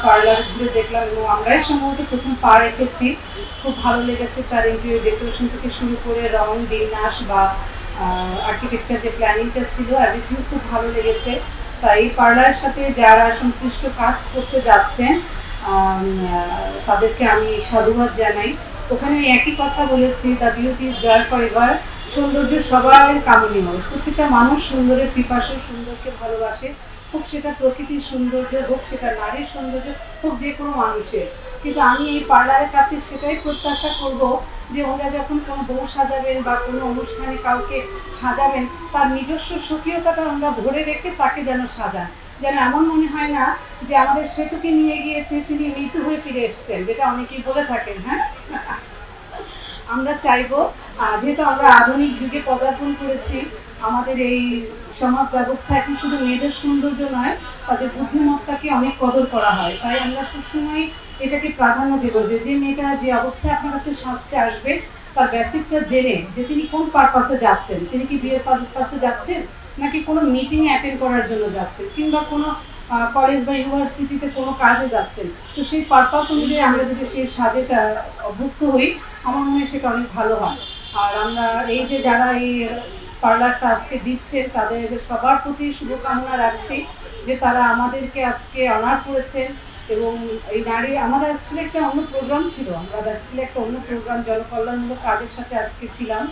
Parlour ঘুরে দেখলাম এবং আমরাই সম্ভবত প্রথম পা রেখেছি। খুব ভালো লেগেছে তার ইন্টেরিয়র ডেকোরেশন থেকে শুরু করে রং বিন্যাস বা আর্কিটেকচার যে প্ল্যানিংটা ছিল এভরিথিং খুব ভালো লেগেছে। তাই এই পার্লারের সাথে যারা সংশ্লিষ্ট কাজ করতে যাচ্ছেন তাদেরকে আমি সাধুবাদ জানাই। ওখানে একই কথা বলেছি, the beauty is joy forever. সৌন্দর্য সবার কামনীয়, প্রত্যেকটা মানুষ সুন্দরের পিপাসু, সুন্দরকে ভালোবাসে, হোক সেটা প্রকৃতির সৌন্দর্য, হোক সেটা নারীর সৌন্দর্য, হোক যে কোনো মানুষের। কিন্তু আমি এই পার্লারের কাছে সেটাই প্রত্যাশা করব যে ওনারা যখন কোনো বউ সাজাবেন বা কোনো অনুষ্ঠানে কাউকে সাজাবেন, তার নিজস্ব স্বকীয়তাটা ওনারা ধরে রেখে তাকে যেন সাজান, যেন এমন মনে হয় না যে আমাদের সেতুকে নিয়ে গিয়েছে তিনি মৃত্যু হয়ে ফিরে এসছেন, যেটা অনেকেই বলে থাকেন। হ্যাঁ, আমরা চাইবো যেহেতু আমরা আধুনিক যুগে পদার্পণ করেছি, আমাদের এই সমাজ ব্যবস্থা এখন শুধু মেয়েদের সৌন্দর্য নয়, তাদের বুদ্ধিমত্তাকে অনেক কদর করা হয়। তাই আমরা সবসময় এটাকে প্রাধান্য দেব যে যে মেয়েটা যে অবস্থায় আপনার কাছে সাজতে আসবে তার বেসিকটা জেনে যে তিনি কোন পারপাসে যাচ্ছেন, তিনি কি বিয়ের পারপাসে যাচ্ছেন নাকি কোনো মিটিংয়ে অ্যাটেন্ড করার জন্য যাচ্ছেন কিংবা কোনো কলেজ বা ইউনিভার্সিটিতে কোনো কাজে যাচ্ছেন। তো সেই পারপাস অনুযায়ী আমরা যদি সেই সাজে অভ্যস্ত হই, আমার মনে হয় সেটা অনেক ভালো হয়। আর আমরা এই যে যারা এই পার্লারটা আজকে দিচ্ছেন তাদের সবার প্রতি শুভকামনা রাখছি যে তারা আমাদেরকে আজকে অনার করেছেন। এবং এই নারী আমাদের আসলে একটা অন্য প্রোগ্রাম ছিল, আমরা বেসিক্যালি একটা অন্য প্রোগ্রাম জনকল্যাণমূলক কাজের সাথে আজকে ছিলাম।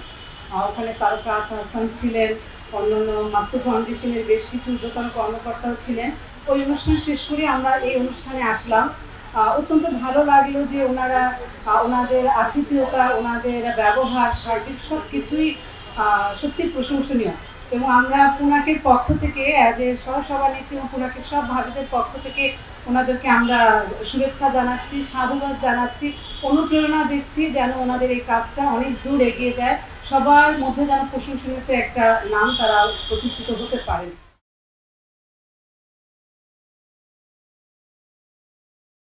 ওখানে তারকা হাসান ছিলেন, অন্যান্য মাস্টার ফাউন্ডেশনের বেশ কিছু ঊর্ধ্বতন কর্মকর্তাও ছিলেন। ওই অনুষ্ঠান শেষ করে আমরা এই অনুষ্ঠানে আসলাম। অত্যন্ত ভালো লাগলো যে ওনারা ওনাদের আতিথেয়তা, ওনাদের ব্যবহার, সার্বিক সব কিছুই সত্যি প্রশংসনীয়। এবং আমরা পুনাকের পক্ষ থেকে অ্যাজ এ সহসভানেত্রী এবং পুনাকের সব ভাবিদের পক্ষ থেকে ওনাদেরকে আমরা শুভেচ্ছা জানাচ্ছি, সাধুবাদ জানাচ্ছি, অনুপ্রেরণা দিচ্ছি যেন ওনাদের এই কাজটা অনেক দূর এগিয়ে যায়, সবার মধ্যে যেন প্রশংসনীয়তে একটা নাম তারা প্রতিষ্ঠিত হতে পারেন।